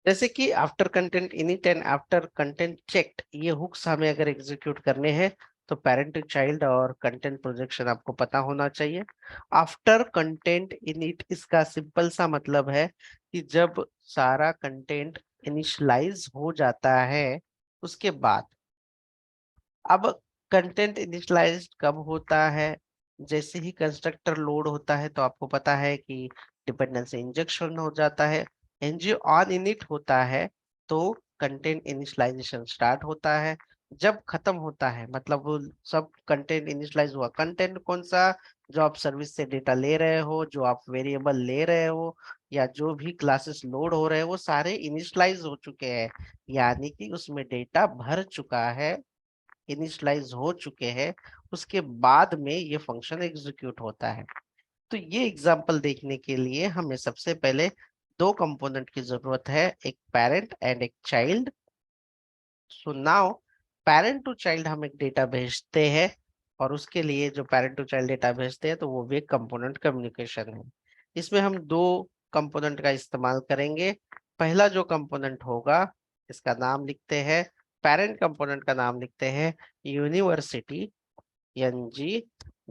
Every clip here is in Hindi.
जैसे कि after content init and after content checked, ये हुक्स हमें अगर एग्जीक्यूट करने हैं तो पेरेंट टू चाइल्ड और कंटेंट प्रोजेक्शन आपको पता होना चाहिए। आफ्टर कंटेंट इनिट, इसका सिंपल सा मतलब है कि जब सारा कंटेंट इनिशियलाइज हो जाता है उसके बाद। अब कंटेंट इनिशियलाइज कब होता है? जैसे ही कंस्ट्रक्टर लोड होता है तो आपको पता है कि डिपेंडेंसी इंजेक्शन हो जाता है। एनजी ऑन इनिट होता है तो कंटेंट इनिशियलाइजेशन स्टार्ट होता है। जब खत्म होता है मतलब वो सब कंटेंट इनिशियलाइज हुआ, कंटेंट कौन सा? जो आप सर्विस से डेटा ले रहे हो, जो आप वेरिएबल ले रहे हो, या जो भी क्लासेस लोड हो रहे हैं वो सारे इनिशियलाइज हो चुके हैं, यानी कि उसमें डेटा भर चुका है, इनिशियलाइज हो चुके हैं। उसके बाद में ये फंक्शन एग्जीक्यूट होता है। तो ये एग्जांपल देखने के लिए हमें सबसे पहले दो कंपोनेंट की जरूरत है, एक पेरेंट एंड एक child. So now parent to child हम एक डेटा भेजते हैं, और उसके लिए जो पेरेंट टू चाइल्ड डेटा भेजते हैं तो वो भी एक कंपोनेंट कम्युनिकेशन है। इसमें हम दो कंपोनेंट का इस्तेमाल करेंगे। पहला जो कंपोनेंट होगा, इसका नाम लिखते हैं, पेरेंट कंपोनेंट का नाम लिखते हैं यूनिवर्सिटी, NG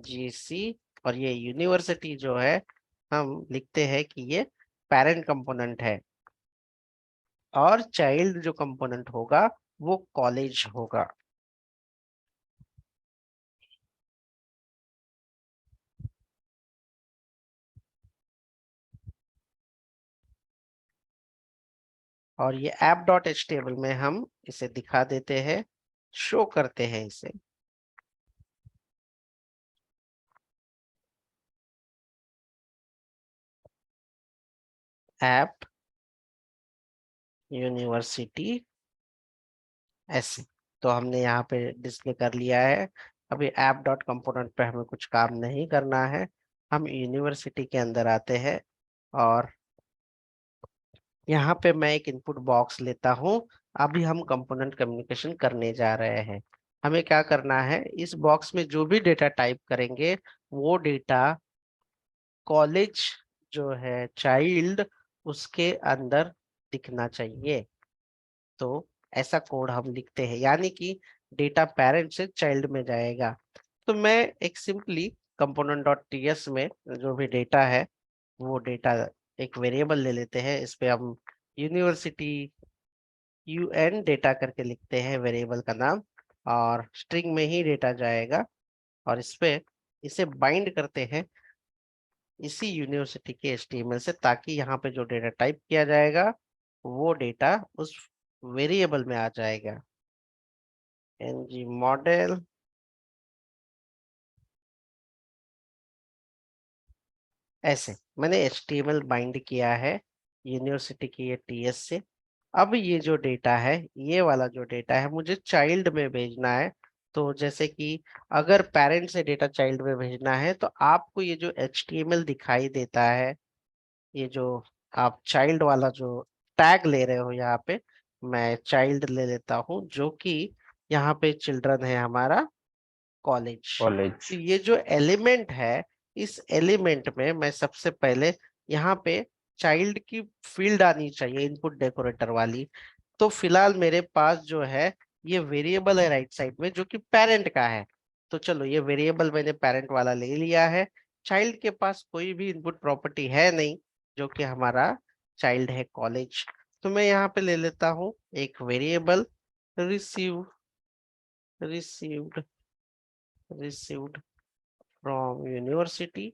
GC। और ये यूनिवर्सिटी जो है हम लिखते हैं कि ये पेरेंट कंपोनेंट है। और चाइल्ड जो कंपोनेंट होगा वो कॉलेज होगा। और ये app.html में हम इसे दिखा देते हैं, शो करते हैं इसे। ऐप यूनिवर्सिटी ऐसे, तो हमने यहाँ पे डिस्प्ले कर लिया है। अभी app.component पे हमें कुछ काम नहीं करना है, हम यूनिवर्सिटी के अंदर आते हैं और यहाँ पे मैं एक इनपुट बॉक्स लेता हूँ। अभी हम कंपोनेंट कम्युनिकेशन करने जा रहे हैं। हमें क्या करना है, इस बॉक्स में जो भी डेटा टाइप करेंगे वो डेटा कॉलेज जो है चाइल्ड उसके अंदर दिखना चाहिए। तो ऐसा कोड हम लिखते हैं, यानी कि डेटा पेरेंट से चाइल्ड में जाएगा। तो मैं एक सिंपली कंपोनेंट डॉट टीएस में जो भी डेटा है वो डेटा एक वेरिएबल ले लेते हैं। इस पे हम यूनिवर्सिटी UN डेटा करके लिखते हैं वेरिएबल का नाम, और स्ट्रिंग में ही डेटा जाएगा। और इस पे इसे बाइंड करते हैं इसी यूनिवर्सिटी के HTML से, ताकि यहाँ पे जो डेटा टाइप किया जाएगा वो डेटा उस वेरिएबल में आ जाएगा। NG मॉडल ऐसे मैंने HTML बाइंड किया है यूनिवर्सिटी की ये TS से। अब ये जो डेटा है, ये वाला जो डेटा है मुझे चाइल्ड में भेजना है। तो जैसे कि अगर पेरेंट से डेटा चाइल्ड में भेजना है तो आपको ये जो HTML दिखाई देता है, ये जो आप चाइल्ड वाला जो टैग ले रहे हो यहाँ पे, मैं चाइल्ड ले लेता हूँ जो कि यहाँ पे चिल्ड्रन है हमारा कॉलेज। कॉलेज। तो ये जो एलिमेंट है, इस एलिमेंट में मैं सबसे पहले यहाँ पे चाइल्ड की फील्ड आनी चाहिए, इनपुट डेकोरेटर वाली। तो फिलहाल मेरे पास जो है ये वेरिएबल है राइट साइड में जो कि पेरेंट का है। तो चलो ये वेरिएबल मैंने पेरेंट वाला ले लिया है। चाइल्ड के पास कोई भी इनपुट प्रॉपर्टी है नहीं, जो कि हमारा चाइल्ड है कॉलेज। तो मैं यहाँ पे ले लेता हूँ एक variable receive, received, received from university.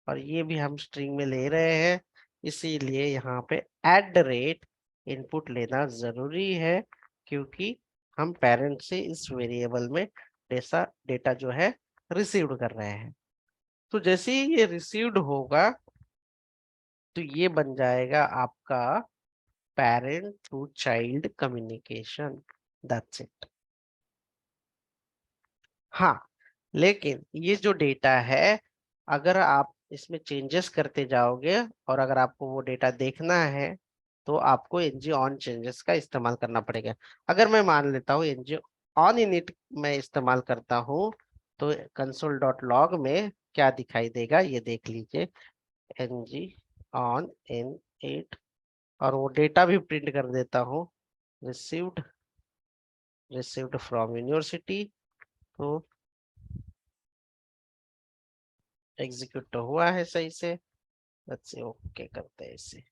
और ये भी हम स्ट्रिंग में ले रहे हैं, इसीलिए यहाँ पे @, इनपुट लेना जरूरी है, क्योंकि हम पेरेंट से इस वेरिएबल में डेटा डेटा जो है रिसीव्ड कर रहे हैं। तो जैसे ही ये रिसीव्ड होगा तो ये बन जाएगा आपका parent to child communication. That's it. हाँ, लेकिन ये जो डेटा है, अगर आप इसमें चेंजेस करते जाओगे और अगर आपको वो डेटा देखना है तो आपको NG ऑन चेंजेस का इस्तेमाल करना पड़ेगा। अगर मैं मान लेता हूँ NG ऑन इनिट मैं इस्तेमाल करता हूँ तो console.log में क्या दिखाई देगा ये देख लीजिए। NG ऑन इनिट और वो डेटा भी प्रिंट कर देता हूँ, रिसीव्ड रिसीव्ड फ्रॉम यूनिवर्सिटी। तो एग्जीक्यूट तो हुआ है सही से, लेट्स से ओके करते हैं इसे।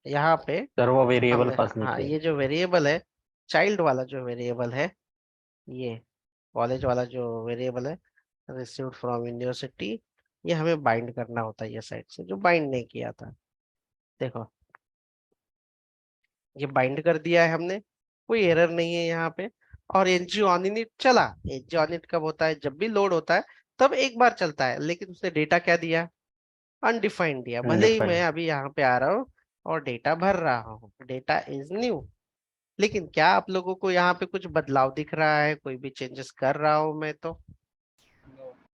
यहाँ पे सर वो वेरिएबल हमने, पास नहीं हाँ किया। ये जो वेरिएबल है, चाइल्ड वाला जो वेरिएबल है, ये कॉलेज वाला जो वेरिएबल है, रिसीव्ड फ्रॉम यूनिवर्सिटी, ये हमें बाइंड करना होता है ये साइड से, जो बाइंड नहीं किया था। देखो ये बाइंड कर दिया है हमने, कोई एरर नहीं है यहाँ पे। और एनजी ऑन इनिट चला। एनजी ऑन इनिट कब होता है? जब भी लोड होता है तब एक बार चलता है, लेकिन उसने डेटा क्या दिया? अनडिफाइंड दिया। भले ही मैं अनडिफाइंड। अभी यहाँ पे आ रहा हूँ और डेटा भर रहा हूँ, डेटा इज न्यू, लेकिन क्या आप लोगों को यहाँ पे कुछ बदलाव दिख रहा है? कोई भी चेंजेस कर रहा हूँ मैं तो?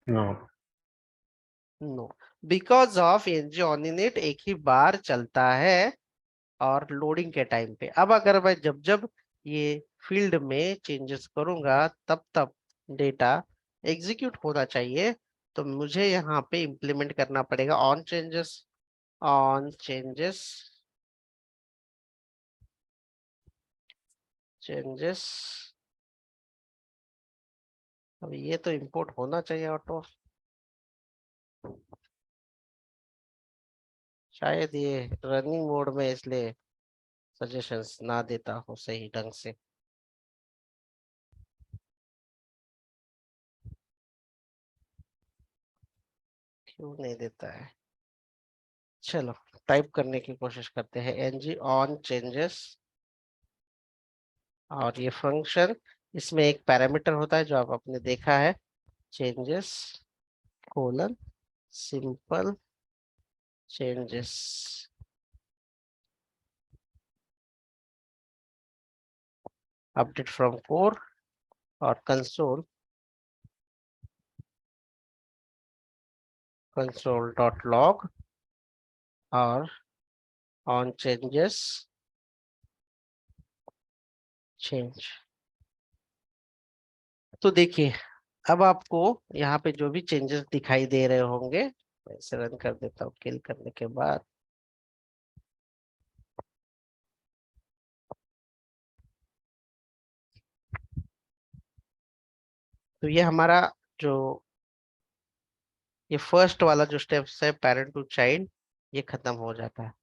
No. No, because of NG on init एक ही बार चलता है और लोडिंग के टाइम पे। अब अगर मैं जब जब ये फील्ड में चेंजेस करूंगा तब तब डेटा एग्जीक्यूट होना चाहिए, तो मुझे यहाँ पे इम्प्लीमेंट करना पड़ेगा on changes. On changes, changes, अब ये तो इंपोर्ट होना चाहिए ऑटो। शायद ये रनिंग मोड में इसलिए सजेशंस ना देता हो सही ढंग से। क्यों नहीं देता है? चलो टाइप करने की कोशिश करते हैं, एनजी ऑन चेंजेस। और ये फंक्शन, इसमें एक पैरामीटर होता है जो आप आपने देखा है, changes colon simple changes. Update from core और कंसोल, कंसोल डॉट लॉग और ऑन चेंजेस चेंज। तो देखिए अब आपको यहाँ पे जो भी चेंजेस दिखाई दे रहे होंगे, मैं इसे रन कर देता हूँ किल करने के बाद। तो ये हमारा जो ये फर्स्ट वाला जो स्टेप्स है पेरेंट टू चाइल्ड, ये खत्म हो जाता है।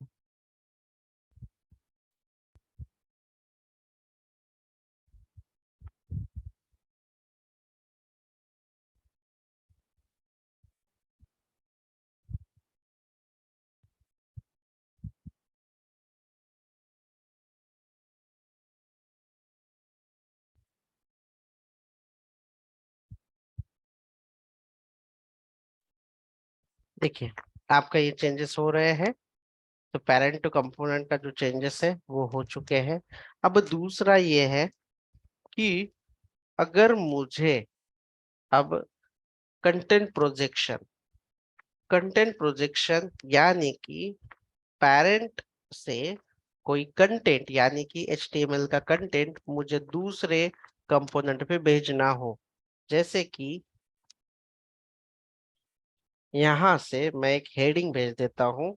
देखिए आपका ये चेंजेस हो रहे हैं, तो पेरेंट टू कंपोनेंट का जो चेंजेस है वो हो चुके हैं। अब दूसरा ये है कि अगर मुझे अब कंटेंट प्रोजेक्शन, कंटेंट प्रोजेक्शन यानी कि पेरेंट से कोई कंटेंट यानी कि एचटीएमएल का कंटेंट मुझे दूसरे कंपोनेंट पे भेजना हो, जैसे कि यहां से मैं एक हेडिंग भेज देता हूं,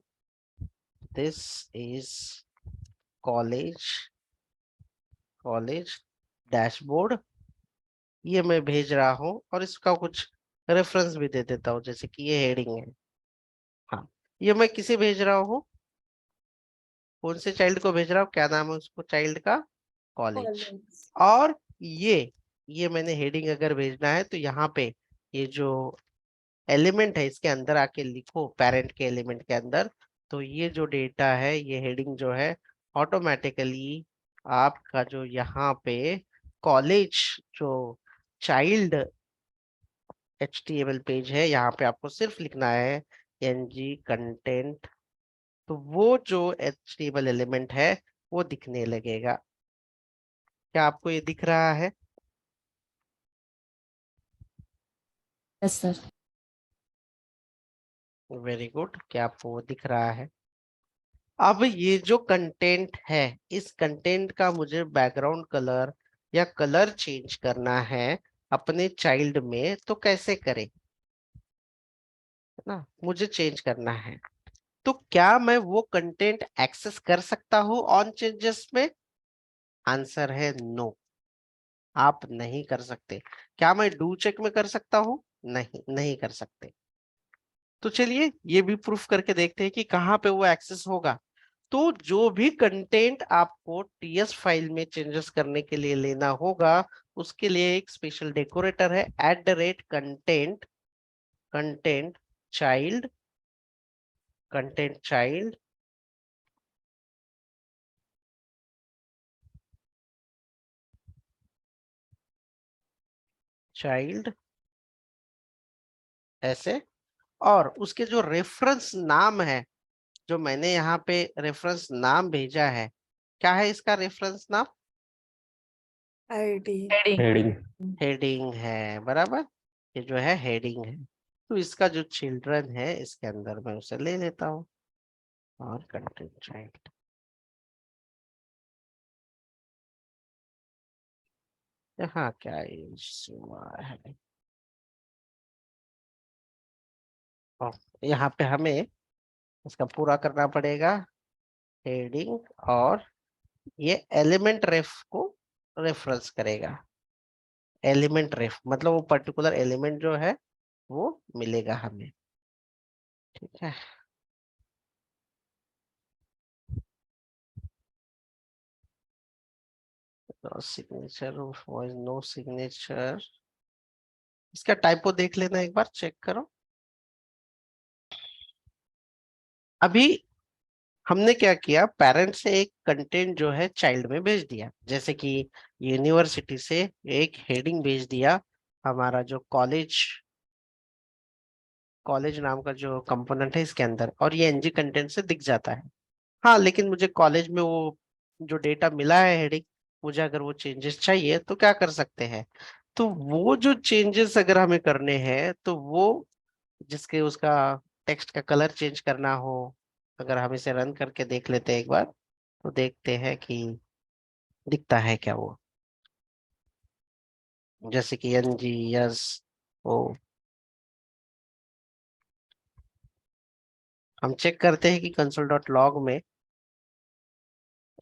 this is college, college dashboard, ये मैं भेज रहा हूँ और इसका कुछ रेफरेंस भी दे देता हूँ, जैसे कि ये हेडिंग है। हाँ, ये मैं किसे भेज रहा हूँ? कौन से चाइल्ड को भेज रहा हूँ? क्या नाम है उसको चाइल्ड का? कॉलेज। कॉलेज। और ये मैंने हेडिंग अगर भेजना है तो यहाँ पे ये जो एलिमेंट है इसके अंदर आके लिखो, पेरेंट के एलिमेंट के अंदर। तो ये जो डेटा है, ये हेडिंग जो है, ऑटोमेटिकली आपका जो यहाँ पे कॉलेज जो चाइल्ड HTML पेज है, यहाँ पे आपको सिर्फ लिखना है ng कंटेंट, तो वो जो HTML एलिमेंट है वो दिखने लगेगा। क्या आपको ये दिख रहा है? Yes sir. वेरी गुड, क्या आपको वो दिख रहा है? अब ये जो कंटेंट है, इस कंटेंट का मुझे बैकग्राउंड कलर या कलर चेंज करना है अपने चाइल्ड में, तो कैसे करें? है ना, मुझे चेंज करना है, तो क्या मैं वो कंटेंट एक्सेस कर सकता हूँ ऑन चेंजेस में? आंसर है नो, आप नहीं कर सकते। क्या मैं डू चेक में कर सकता हूँ? नहीं, नहीं कर सकते। तो चलिए ये भी प्रूफ करके देखते हैं कि कहाँ पे वो एक्सेस होगा। तो जो भी कंटेंट आपको टीएस फाइल में चेंजेस करने के लिए लेना होगा, उसके लिए एक स्पेशल डेकोरेटर है, @content content child, content child child ऐसे, और उसके जो रेफरेंस नाम है, जो मैंने यहाँ पे रेफरेंस नाम भेजा है, क्या है इसका रेफरेंस नाम? ID heading. हेडिंग है, बराबर। ये जो है हेडिंग है, तो इसका जो चिल्ड्रन है इसके अंदर मैं उसे ले लेता हूँ, और कंटेंट चाइल्ड। यहाँ क्या इशू हुआ है? और यहाँ पे हमें इसका पूरा करना पड़ेगा, हेडिंग, और ये एलिमेंट रेफ को रेफरेंस करेगा। एलिमेंट रेफ मतलब वो पर्टिकुलर एलिमेंट जो है वो मिलेगा हमें, ठीक है। सिग्नेचर, नो सिग्नेचर, इसका टाइपो देख लेना, एक बार चेक करो। अभी हमने क्या किया, पेरेंट से एक कंटेंट जो है चाइल्ड में भेज दिया, जैसे कि यूनिवर्सिटी से एक हेडिंग भेज दिया, हमारा जो कॉलेज, कॉलेज नाम का जो कंपोनेंट है इसके अंदर, और ये एनजी कंटेंट से दिख जाता है। हाँ, लेकिन मुझे कॉलेज में वो जो डेटा मिला है हेडिंग, मुझे अगर वो चेंजेस चाहिए तो क्या कर सकते हैं? तो वो जो चेंजेस अगर हमें करने हैं, तो वो जिसके उसका टेक्स्ट का कलर चेंज करना हो, अगर हम इसे रन करके देख लेते हैं एक बार, तो देखते हैं कि दिखता है क्या वो, जैसे कि एनजी यस ओ। हम चेक करते हैं कि console.log में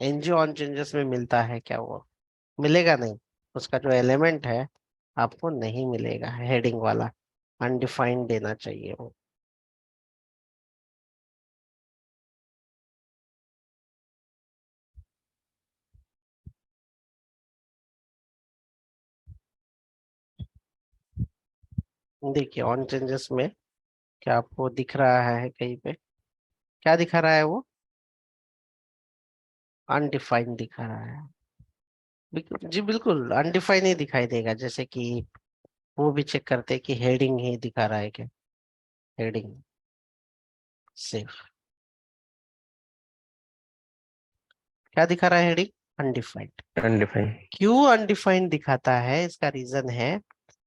एनजी ऑन चेंजेस में मिलता है क्या वो? मिलेगा नहीं, उसका जो एलिमेंट है आपको नहीं मिलेगा, हेडिंग वाला अनडिफाइंड देना चाहिए वो। देखिए ऑन चेंजेस में क्या आपको दिख रहा है कहीं पे? क्या दिखा रहा है वो? अनडिफाइंड दिखा रहा है। जी बिल्कुल अनडिफाइंड ही दिखाई देगा, जैसे कि वो भी चेक करते हैं कि हेडिंग ही दिखा रहा है क्या, हेडिंग सिर्फ, क्या दिखा रहा है हेडिंग? अनडिफाइंड। अनडिफाइंड। क्यों अनडिफाइंड दिखाता है? इसका रीजन है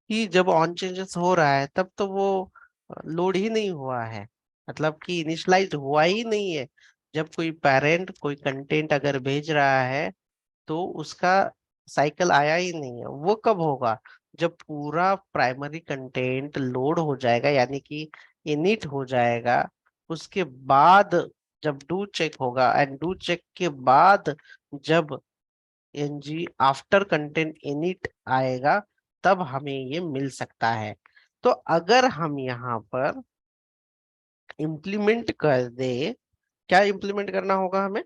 कि जब ऑन चेंजेस हो रहा है तब तो वो लोड ही नहीं हुआ है, मतलब कि इनिशियलाइज हुआ ही नहीं है। जब कोई पेरेंट कोई कंटेंट अगर भेज रहा है, तो उसका साइकिल आया ही नहीं है। वो कब होगा? जब पूरा प्राइमरी कंटेंट लोड हो जाएगा, यानी कि इनिट हो जाएगा, उसके बाद जब डू चेक होगा, एंड डू चेक के बाद जब एनजी आफ्टर कंटेंट इनिट आएगा, तब हमें ये मिल सकता है। तो अगर हम यहाँ पर इम्प्लीमेंट कर दे, क्या इम्प्लीमेंट करना होगा हमें?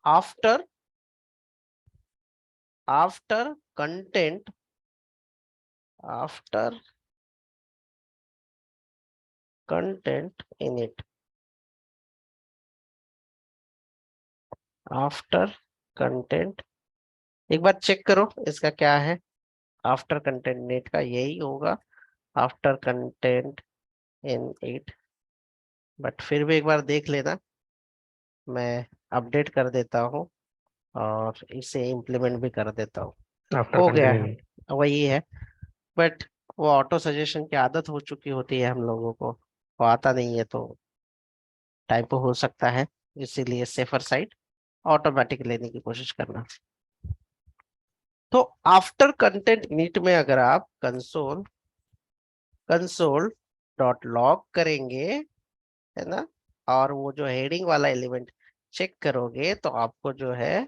After after content, after content init, after content, एक बार चेक करो इसका क्या है। आफ्टर कंटेंट इनिट का यही होगा, आफ्टर कंटेंट इनिट, बट फिर भी एक बार देख लेना, मैं अपडेट कर देता हूँ और इसे इम्प्लीमेंट भी कर देता हूँ। आफ्टर हो गया है, कंटेंट। वही है, बट वो ऑटो सजेशन की आदत हो चुकी होती है हम लोगों को, वो आता नहीं है तो टाइपो हो सकता है, इसीलिए सेफर साइड ऑटोमेटिक लेने की कोशिश करना। तो आफ्टर कंटेंट इनिट में अगर आप कंसोल डॉट लॉग करेंगे, है ना, और वो जो हेडिंग वाला एलिमेंट चेक करोगे तो आपको जो है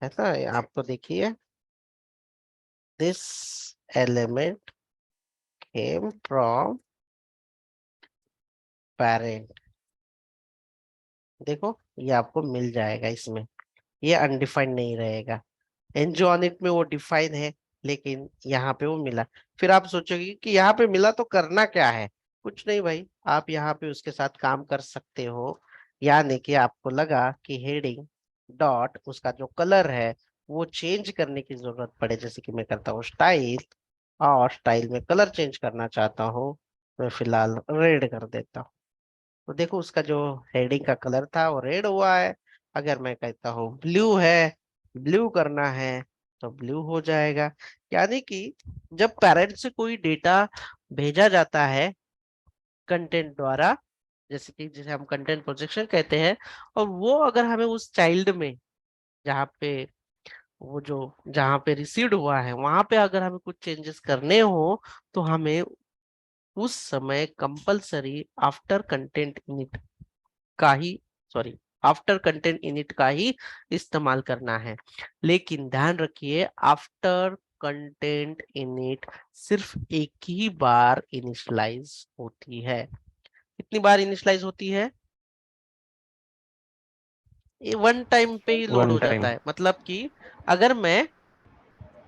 ना, आपको देखिए this element came from parent. देखो ये आपको मिल जाएगा इसमें, ये अनडिफाइंड नहीं रहेगा। एनजीओ ऑन इट में वो डिफाइन है, लेकिन यहाँ पे वो मिला। फिर आप सोचोगे कि यहाँ पे मिला तो करना क्या है। कुछ नहीं भाई, आप यहाँ पे उसके साथ काम कर सकते हो। यानी कि आपको लगा कि हेडिंग डॉट उसका जो कलर है वो चेंज करने की जरूरत पड़े, जैसे कि मैं करता हूँ स्टाइल, और स्टाइल में कलर चेंज करना चाहता हूँ, मैं फिलहाल रेड कर देता हूँ। तो देखो उसका जो हेडिंग का कलर था वो रेड हुआ है। अगर मैं कहता हूँ ब्लू है, ब्लू करना है, तो ब्लू हो जाएगा। यानी कि जब पेरेंट से कोई डेटा भेजा जाता है कंटेंट द्वारा, जैसे कि जिसे हम कंटेंट प्रोजेक्शन कहते हैं, और वो अगर हमें उस चाइल्ड में, जहाँ पे वो जो जहाँ पे रिसीव्ड हुआ है वहां पे अगर हमें कुछ चेंजेस करने हो, तो हमें उस समय कंपलसरी आफ्टर कंटेंट इनिट का ही, सॉरी, आफ्टर कंटेंट इनिट का ही इस्तेमाल करना है। लेकिन ध्यान रखिए, आफ्टर कंटेंट इनिट सिर्फ एक ही बार इनिशियलाइज होती है। कितनी बार इनिशियलाइज होती है? ये वन टाइम पे ही लोड वन हो जाता टाइम। है। मतलब कि अगर मैं,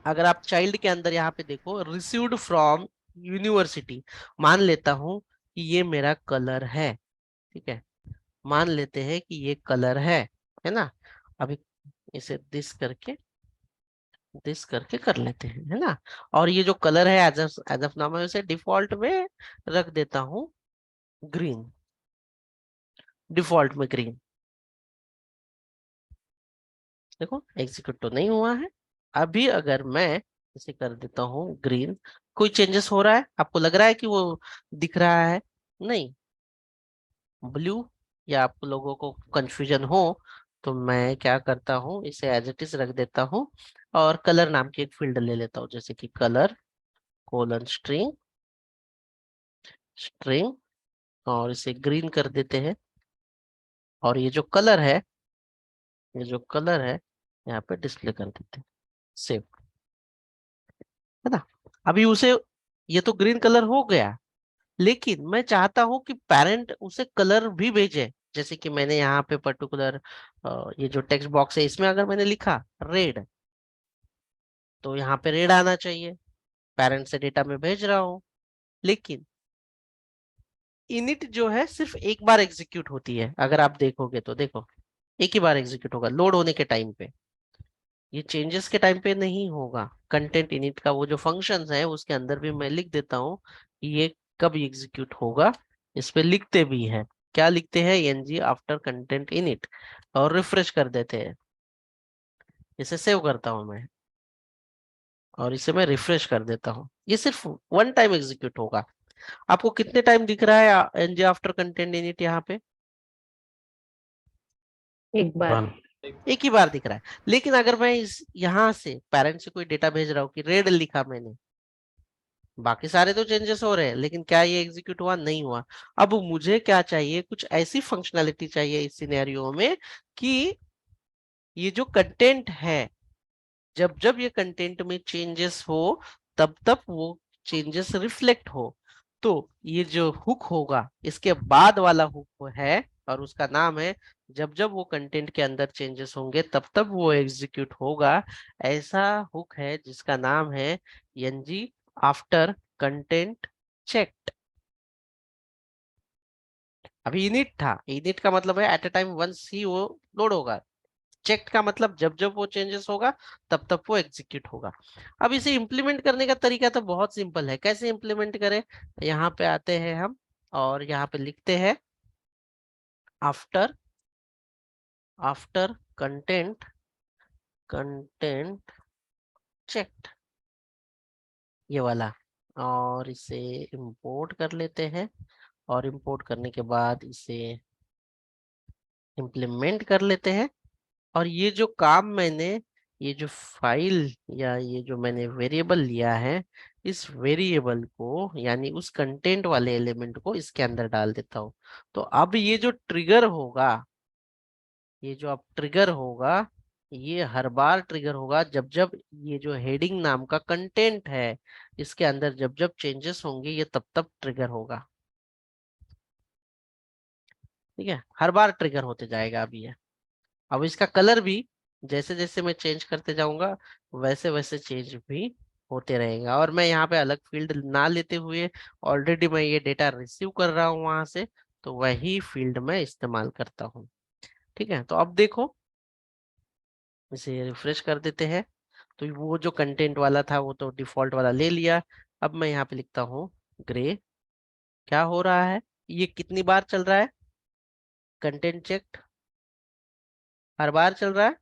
अगर आप चाइल्ड के अंदर यहाँ पे देखो रिसीव्ड फ्रॉम यूनिवर्सिटी, मान लेता हूं कि ये मेरा कलर है, ठीक है, मान लेते हैं कि ये कलर है ना। अभी इसे दिस करके कर लेते हैं, है ना। और ये जो कलर है एज ऑफ नाउ मैं इसे डिफॉल्ट में रख देता हूँ ग्रीन, डिफॉल्ट में ग्रीन। देखो एग्जीक्यूट तो नहीं हुआ है। अभी अगर मैं इसे कर देता हूँ ग्रीन, कोई चेंजेस हो रहा है? आपको लग रहा है कि वो दिख रहा है? नहीं। ब्लू, या आप लोगों को कंफ्यूजन हो तो मैं क्या करता हूँ, इसे एज इट इज रख देता हूँ और कलर नाम की एक फील्ड ले लेता हूँ, जैसे कि कलर कोलन स्ट्रिंग स्ट्रिंग, और इसे ग्रीन कर देते हैं। और ये जो कलर है यहाँ पे डिस्प्ले कर देते हैं, सेव, है ना। अभी उसे, ये तो ग्रीन कलर हो गया, लेकिन मैं चाहता हूं कि पेरेंट उसे कलर भी भेजे। जैसे कि मैंने यहाँ पे पर्टिकुलर ये जो टेक्स्ट बॉक्स है इसमें अगर मैंने लिखा रेड, तो यहाँ पे रेड आना चाहिए, पेरेंट से डेटा में भेज रहा हूँ। लेकिन इनिट जो है सिर्फ एक बार एग्जीक्यूट होती है। अगर आप देखोगे तो देखो, एक ही बार एग्जीक्यूट होगा लोड होने के टाइम पे, ये चेंजेस के टाइम पे नहीं होगा। कंटेंट इनिट का वो जो फंक्शंस है उसके अंदर भी मैं लिख देता हूँ कि ये कब एग्जीक्यूट होगा। इस पे लिखते भी है, क्या लिखते हैं, एनजी आफ्टर कंटेंट इनिट, और रिफ्रेश कर देते हैं। इसे सेव करता हूं मैं और इसे मैं रिफ्रेश कर देता हूँ। ये सिर्फ वन टाइम एग्जीक्यूट होगा। आपको कितने टाइम दिख रहा है एनजी आफ्टर कंटेंट इनिट यहाँ पे? एक बार। वन। एक ही बार दिख रहा है। लेकिन अगर मैं इस यहाँ से पेरेंट से कोई डेटा भेज रहा हूँ कि रेड लिखा मैंने, बाकी सारे तो चेंजेस हो रहे हैं, लेकिन क्या ये एग्जीक्यूट हुआ? नहीं हुआ। अब मुझे क्या चाहिए, कुछ ऐसी फंक्शनैलिटी चाहिए इस सिनेरियो में कि ये जो कंटेंट है, जब जब ये कंटेंट में चेंजेस हो तब तब वो चेंजेस रिफ्लेक्ट हो। तो ये जो हुक होगा इसके बाद वाला हुक है, और उसका नाम है जब जब वो कंटेंट के अंदर चेंजेस होंगे तब तब वो एग्जीक्यूट होगा। ऐसा हुक है जिसका नाम है एनजी आफ्टर कंटेंट चेक्ड। अभी इनिट था, इनिट का मतलब है एट अ टाइम वंस ही वो लोड होगा। चेक का मतलब जब जब वो चेंजेस होगा तब तब वो एग्जीक्यूट होगा। अब इसे इम्प्लीमेंट करने का तरीका तो बहुत सिंपल है। कैसे इम्प्लीमेंट करें? यहाँ पे आते हैं हम और यहाँ पे लिखते हैं after after content content checked, ये वाला, और इसे इंपोर्ट कर लेते हैं। और इंपोर्ट करने के बाद इसे इम्प्लीमेंट कर लेते हैं। और ये जो काम मैंने, ये जो फाइल या ये जो मैंने वेरिएबल लिया है, इस वेरिएबल को यानी उस कंटेंट वाले एलिमेंट को इसके अंदर डाल देता हूँ। तो अब ये जो ट्रिगर होगा, ये जो अब ट्रिगर होगा, ये हर बार ट्रिगर होगा जब जब ये जो हेडिंग नाम का कंटेंट है इसके अंदर जब जब चेंजेस होंगे, ये तब तब ट्रिगर होगा। ठीक है, हर बार ट्रिगर होते जाएगा। अब ये, अब इसका कलर भी जैसे जैसे मैं चेंज करते जाऊंगा वैसे वैसे चेंज भी होते रहेगा। और मैं यहाँ पे अलग फील्ड ना लेते हुए ऑलरेडी मैं ये डेटा रिसीव कर रहा हूँ वहां से, तो वही फील्ड मैं इस्तेमाल करता हूँ। ठीक है, तो अब देखो, इसे रिफ्रेश कर देते हैं। तो वो जो कंटेंट वाला था वो तो डिफॉल्ट वाला ले लिया। अब मैं यहाँ पे लिखता हूँ ग्रे। क्या हो रहा है, ये कितनी बार चल रहा है, कंटेंट चेक हर बार चल रहा है।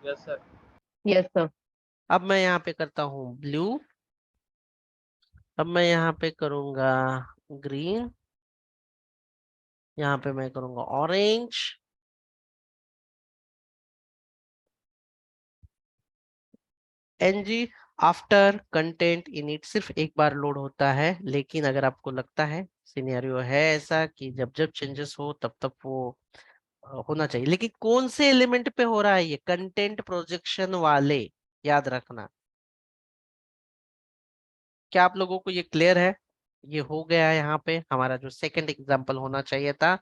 Yes sir. Yes, sir. अब मैं यहाँ पे करता हूँ ब्लू। अब मैं यहाँ पे करूंगा ग्रीन। यहाँ पे मैं करूंगा orange. NG after content init सिर्फ एक बार लोड होता है, लेकिन अगर आपको लगता है सिनेरियो है ऐसा कि जब जब चेंजेस हो तब तब वो होना चाहिए, लेकिन कौन से एलिमेंट पे हो रहा है, ये कंटेंट प्रोजेक्शन वाले, याद रखना। क्या आप लोगों को ये क्लियर है? ये हो गया है यहाँ पे हमारा जो सेकंड एग्जांपल होना चाहिए था,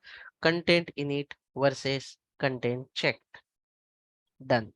content init versus content check. Done.